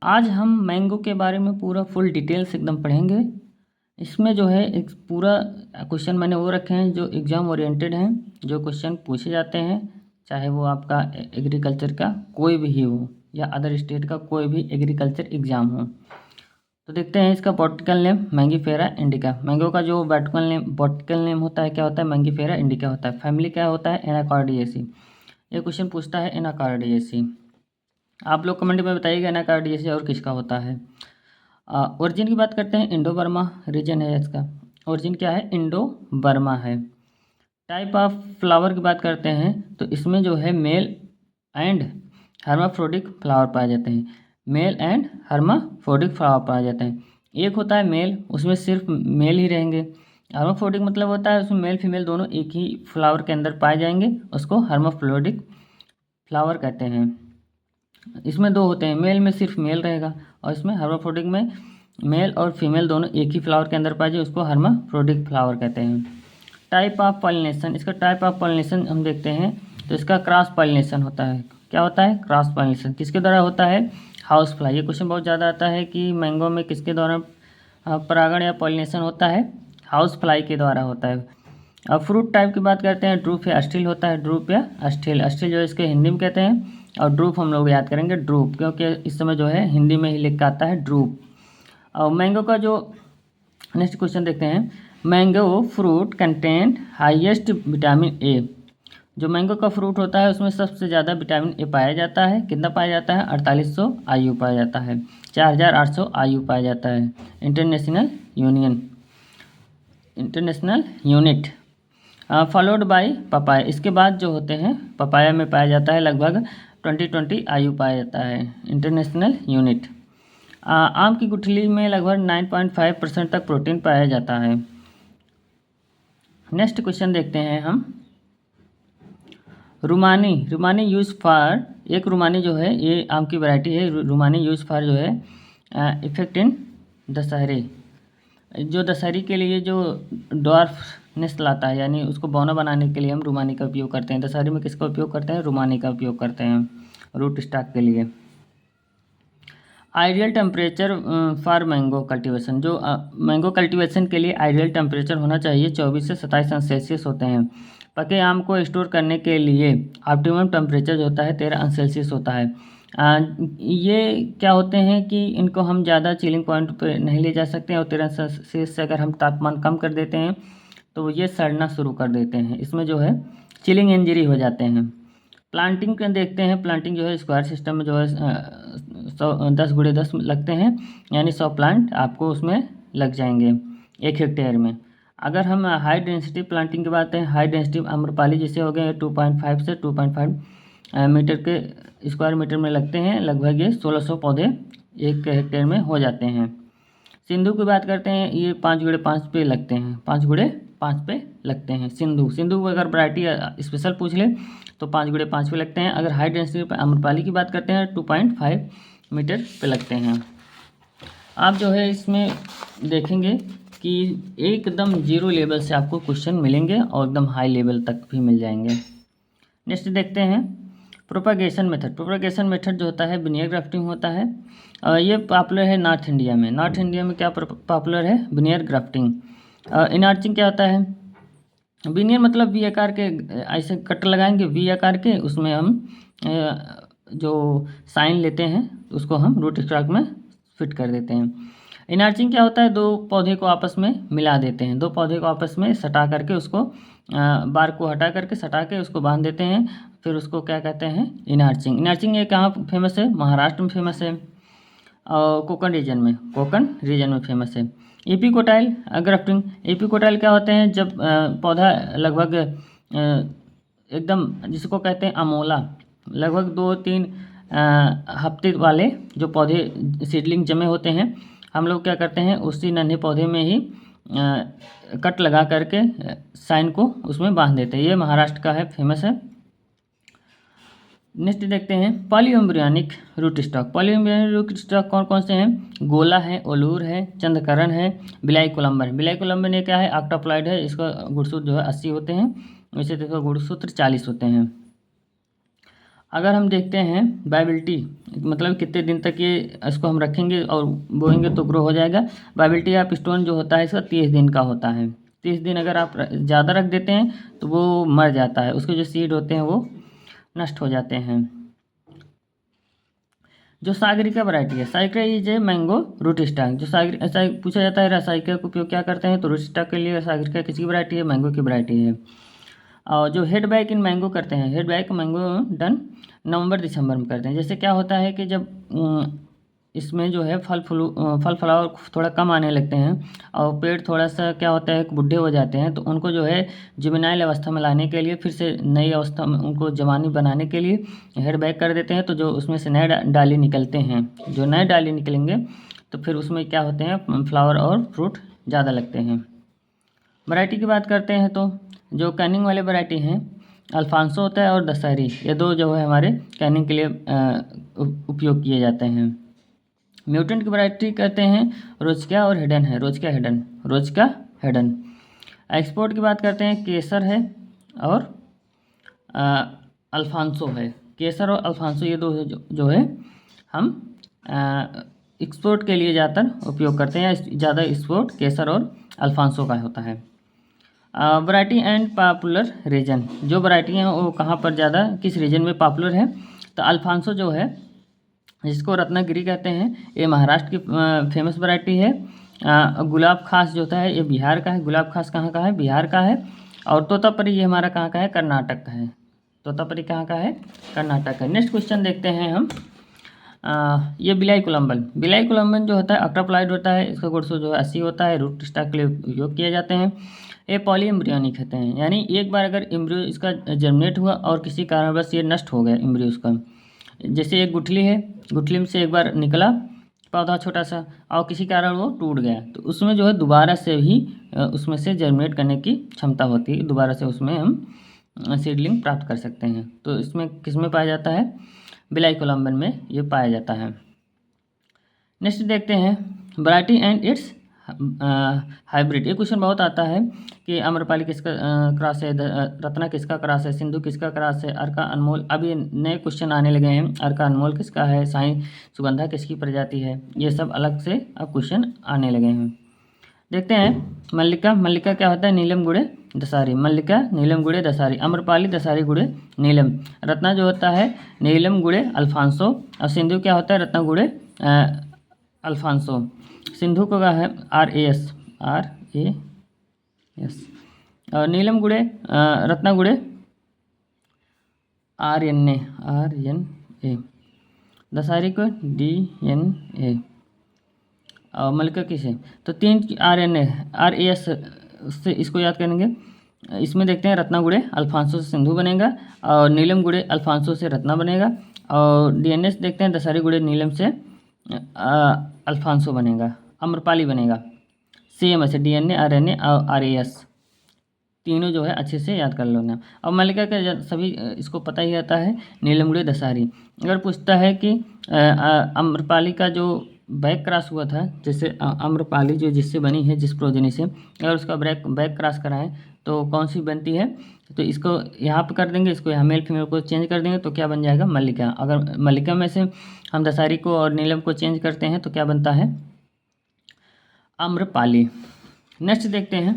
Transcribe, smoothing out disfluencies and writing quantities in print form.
आज हम मैंगो के बारे में पूरा फुल डिटेल्स एकदम पढ़ेंगे। इसमें जो है एक पूरा क्वेश्चन मैंने वो रखे हैं जो एग्ज़ाम ओरिएंटेड हैं, जो क्वेश्चन पूछे जाते हैं, चाहे वो आपका एग्रीकल्चर का कोई भी ही हो या अदर स्टेट का कोई भी एग्रीकल्चर एग्ज़ाम हो। तो देखते हैं इसका botanical name Mangifera indica. Mango का जो बॉटनिकल नेम होता है क्या होता है? मैंगीफेरा इंडिका होता है। फैमिली क्या होता है? एनाकॉर्डिएसी। ये क्वेश्चन पूछता है एनाकॉर्डिएसी। आप लोग कमेंट में बताइएगा एनाकॉर्डिएसी और किसका होता है। ओरिजिन की बात करते हैं, इंडो बर्मा रीजन है इसका। ओरिजिन क्या है? इंडो बर्मा है। टाइप ऑफ फ्लावर की बात करते हैं तो इसमें जो है मेल एंड हर्माफ्रोडिक फ्लावर पाए जाते हैं। मेल एंड हर्माफ्रोडिक फ्लावर पाए जाते हैं। एक होता है मेल, उसमें सिर्फ मेल ही रहेंगे। हर्माफ्रोडिक मतलब होता है उसमें मेल फीमेल दोनों एक ही फ्लावर के अंदर पाए जाएंगे, उसको हर्माफ्रोडिक फ्लावर कहते हैं। इसमें दो होते हैं, मेल में सिर्फ मेल रहेगा और इसमें हर्माफ्रोडिक में मेल और फीमेल दोनों एक ही फ्लावर के अंदर पाए जाए, उसको हर्माफ्रोडिक फ्लावर कहते हैं। टाइप ऑफ पॉलिनेशन, इसका टाइप ऑफ पॉलिनेशन हम देखते हैं तो इसका क्रॉस पॉलिनेशन होता है। क्या होता है? Cross pollination. किसके द्वारा होता है? House fly. ये क्वेश्चन बहुत ज़्यादा आता है कि मैंगो में किसके द्वारा परागण या पॉलिनेशन होता है? हाउस फ्लाई के द्वारा होता है। अब फ्रूट टाइप की बात करते हैं, ड्रूप या अस्टिल होता है। ड्रूप या अस्टिल, अस्टिल जो है इसके हिंदी में कहते हैं, और ड्रूप हम लोग याद करेंगे ड्रूप, क्योंकि इस समय जो है हिंदी में ही लिख के आता है ड्रूप। और मैंगो का जो नेक्स्ट क्वेश्चन देखते हैं, mango fruit contain highest vitamin A. जो मैंगो का फ्रूट होता है उसमें सबसे ज़्यादा विटामिन ए पाया जाता है। कितना पाया जाता है? 4800 आयु पाया जाता है, 4800 आयु पाया जाता है। International unit followed by papaya. इसके बाद जो होते हैं पपाया में पाया जाता है लगभग 2020 आयु पाया जाता है। International unit. आम की गुठली में लगभग 9.5% तक प्रोटीन पाया जाता है। नेक्स्ट क्वेश्चन देखते हैं हम, रुमानी। रुमानी यूज फॉर, एक रुमानी जो है ये आम की वैरायटी है। रुमानी यूज फॉर जो है इफेक्ट इन दशहरे। जो दशहरी के लिए जो डॉर्फ नेस्ट लाता है, यानी उसको बौना बनाने के लिए हम रुमानी का उपयोग करते हैं। दशहरी में किसका उपयोग करते हैं? रुमानी का उपयोग करते हैं रूट स्टॉक के लिए। Ideal temperature for mango cultivation. जो मैंगो कल्टीवेशन के लिए आइडियल टेम्परेचर होना चाहिए 24 से 27 अंश सेल्सियस होते हैं। पके आम को स्टोर करने के लिए ऑप्टिमम टेम्परेचर जो होता है 13 अंश सेल्सियस होता है। ये क्या होते हैं कि इनको हम ज़्यादा चिलिंग पॉइंट पर नहीं ले जा सकते हैं, और 13 सेल्सियस से अगर हम तापमान कम कर देते हैं तो ये सड़ना शुरू कर देते हैं। इसमें जो है चिलिंग इंजरी हो जाते हैं। प्लांटिंग का देखते हैं, प्लांटिंग जो है स्क्वायर सिस्टम में जो है 10x10 लगते हैं, यानी 100 प्लांट आपको उसमें लग जाएंगे 1 हेक्टेयर में। अगर हम हाई डेंसिटी प्लांटिंग की बात करें, हाई डेंसिटी आम्रपाली जैसे हो गए 2.5 से 2.5 मीटर के स्क्वायर मीटर में लगते हैं, लगभग ये 1600 पौधे 1 हेक्टेयर में हो जाते हैं। सिंधु की बात करते हैं, ये 5x5 पे लगते हैं, 5x5 पे लगते हैं। सिंधु अगर वैरायटी स्पेशल पूछ ले तो 5x5 पे लगते हैं। अगर हाई डेंसिटी पे आम्रपाली की बात करते हैं 2.5 मीटर पे लगते हैं। आप जो है इसमें देखेंगे कि एकदम जीरो लेवल से आपको क्वेश्चन मिलेंगे और एकदम हाई लेवल तक भी मिल जाएंगे। नेक्स्ट देखते हैं प्रोपागेशन मेथड। प्रोपागेशन मेथड जो होता है विनियर ग्राफ्टिंग होता है। ये पॉपुलर है नॉर्थ इंडिया में। नॉर्थ इंडिया में क्या पॉपुलर है? Veneer grafting. इनार्चिंग क्या होता है? विनियर मतलब वी आकार के, ऐसे कट लगाएंगे वी आकार के, उसमें हम जो साइन लेते हैं उसको हम रूट स्टॉक में फिट कर देते हैं। इनार्चिंग क्या होता है? दो पौधे को आपस में मिला देते हैं, दो पौधे को आपस में सटा करके उसको बार को हटा करके सटा के उसको बांध देते हैं, फिर उसको क्या कहते हैं? इनार्चिंग। इनार्चिंग ये कहाँ फेमस है? महाराष्ट्र में फेमस है और कोकन रीजन में फेमस है। Epicotyl grafting. एपिकोटाइल क्या होते हैं? जब पौधा लगभग एकदम जिसको कहते हैं अमोला, लगभग 2-3 हफ्ते वाले जो पौधे सीडलिंग जमे होते हैं, हम लोग क्या करते हैं उसी नन्हे पौधे में ही कट लगा करके साइन को उसमें बांध देते हैं। ये महाराष्ट्र का है, फेमस है। नेक्स्ट देखते हैं पॉलीएम्ब्रियोनिक रूट स्टॉक। पॉलीएम्ब्रियोनिक रूट स्टॉक कौन कौन से हैं? गोला है, ओलूर है, चंद्रकरण है, बिलाई कोलम्बन। बिलाई कोलम्बन ये क्या है? ऑक्टोप्लॉइड है। इसका गुणसूत्र जो है 80 होते हैं, वैसे देखो गुणसूत्र 40 होते हैं। अगर हम देखते हैं वायबिलिटी, मतलब कितने दिन तक ये इसको हम रखेंगे और बोएंगे तो ग्रो हो जाएगा। वायबिलिटी ऑफ स्टोन जो होता है इसका 30 दिन का होता है। 30 दिन अगर आप ज़्यादा रख देते हैं तो वो मर जाता है, उसके जो सीड होते हैं वो नष्ट हो जाते हैं। जो सागरिका वैरायटी है, Sagarika is a mango root stock. जो ऐसा पूछा जाता है सागरिका का उपयोग क्या करते हैं, तो रूट स्टॉक के लिए सागरिका किसकी वैरायटी है, मैंगो की वैरायटी है। और जो हेड बैक इन मैंगो करते हैं, हेड बैक मैंगो डन नवंबर दिसंबर में करते हैं। जैसे क्या होता है कि जब इसमें जो है फल फ्लावर थोड़ा कम आने लगते हैं और पेड़ थोड़ा सा क्या होता है बुढ़े हो जाते हैं, तो उनको जो है जुवेनाइल अवस्था में लाने के लिए, फिर से नई अवस्था में उनको जवानी बनाने के लिए हेड बैक कर देते हैं। तो जो उसमें से नए डाली निकलते हैं, जो नए डाली निकलेंगे तो फिर उसमें क्या होते हैं फ्लावर और फ्रूट ज़्यादा लगते हैं। वैरायटी की बात करते हैं तो जो कैनिंग वाले वैरायटी हैं, अल्फांसो होता है और दशहरी, ये दो जो है हमारे कैनिंग के लिए उपयोग किए जाते हैं। म्यूटेंट की वैरायटी कहते हैं रोजका और हिडन है, रोजका हिडन। एक्सपोर्ट की बात करते हैं केसर है और अल्फांसो है। केसर और अल्फांसो ये दो जो है हम एक्सपोर्ट के लिए ज़्यादातर उपयोग करते हैं, ज़्यादा एक्सपोर्ट केसर और अल्फांसो का होता है। वैरायटी एंड पॉपुलर रीजन, जो वैरायटी हैं वो कहाँ पर ज़्यादा किस रीजन में पॉपुलर है, तो अल्फांसो जो है जिसको रत्नागिरी कहते हैं, ये महाराष्ट्र की फेमस वैरायटी है। गुलाब खास जो होता है ये बिहार का है। गुलाब खास कहाँ का है, बिहार का है। और तोतापरी ये हमारा कहाँ का है, कर्नाटक का है। तोतापरी कहाँ का है, कर्नाटक का। नेक्स्ट क्वेश्चन देखते हैं हम। ये बिलाई कोलम्बन जो होता है अक्ट्राप्लाइड होता है, इसका गुणसूत्र जो है 80 होता है, रूट स्टॉक के लिए उपयोग किए जाते हैं। ये पॉली एम्ब्रियोनिक होते हैं, यानी एक बार अगर एम्ब्रियो इसका जर्मिनेट हुआ और किसी कारणवश ये नष्ट हो गया एम्ब्रियो उसका, जैसे एक गुठली है, गुठली में से एक बार निकला पौधा छोटा सा और किसी कारण वो टूट गया, तो उसमें जो है दोबारा से ही उसमें से जर्मिनेट करने की क्षमता होती है, दोबारा से उसमें हम सीडलिंग प्राप्त कर सकते हैं। तो इसमें किस में पाया जाता है, बिलाई कोलम्बन में ये पाया जाता है। नेक्स्ट देखते हैं वैरायटी एंड इट्स हाइब्रिड। ये क्वेश्चन बहुत आता है कि आम्रपाली किसका क्रॉस है, रत्ना किसका क्रॉस है, सिंधु किसका क्रॉस है, अर्का अनमोल। अब ये नए क्वेश्चन आने लगे हैं, अर्का अनमोल किसका है, साई सुगंधा किसकी प्रजाति है, ये सब अलग से अब क्वेश्चन आने लगे हैं। देखते हैं मल्लिका क्या होता है, नीलम गुड़े दसारी। मल्लिका नीलम गुड़े दसारी, आम्रपाली दसारी गुड़े नीलम। रत्ना जो होता है नीलम गुड़े अल्फांसो, और सिंधु क्या होता है रत्ना गुड़े अल्फांसो। सिंधु को क्या है RAS और नीलम गुड़े रत्ना गुड़े RNA। दसारी को DNA और मल्लिका किसे, तो 3 RNA RAS से इसको याद करेंगे। इसमें देखते हैं रत्ना गुड़े अल्फांसो से सिंधु बनेगा और नीलम गुड़े अल्फांसो से रत्ना बनेगा, और DNA से देखते हैं दसारी गुड़े नीलम से अल्फांसो बनेगा, आम्रपाली बनेगा। सेम ऐसे DNA RNA और RAS तीनों जो है अच्छे से याद कर लो ना। और मल्लिका का सभी इसको पता ही रहता है, नीलम गुड़े दसारी। अगर पूछता है कि आम्रपाली का जो बैक क्रॉस हुआ था, जैसे आम्रपाली जो जिससे बनी है जिस प्रोजनी से, अगर उसका बैक क्रॉस कराएं तो कौन सी बनती है, तो इसको यहाँ पर कर देंगे, इसको यहाँ मेल फीमेल को चेंज कर देंगे तो क्या बन जाएगा मल्लिका। अगर मल्लिका में से हम दसारी को और नीलम को चेंज करते हैं तो क्या बनता है आम्रपाली। नेक्स्ट देखते हैं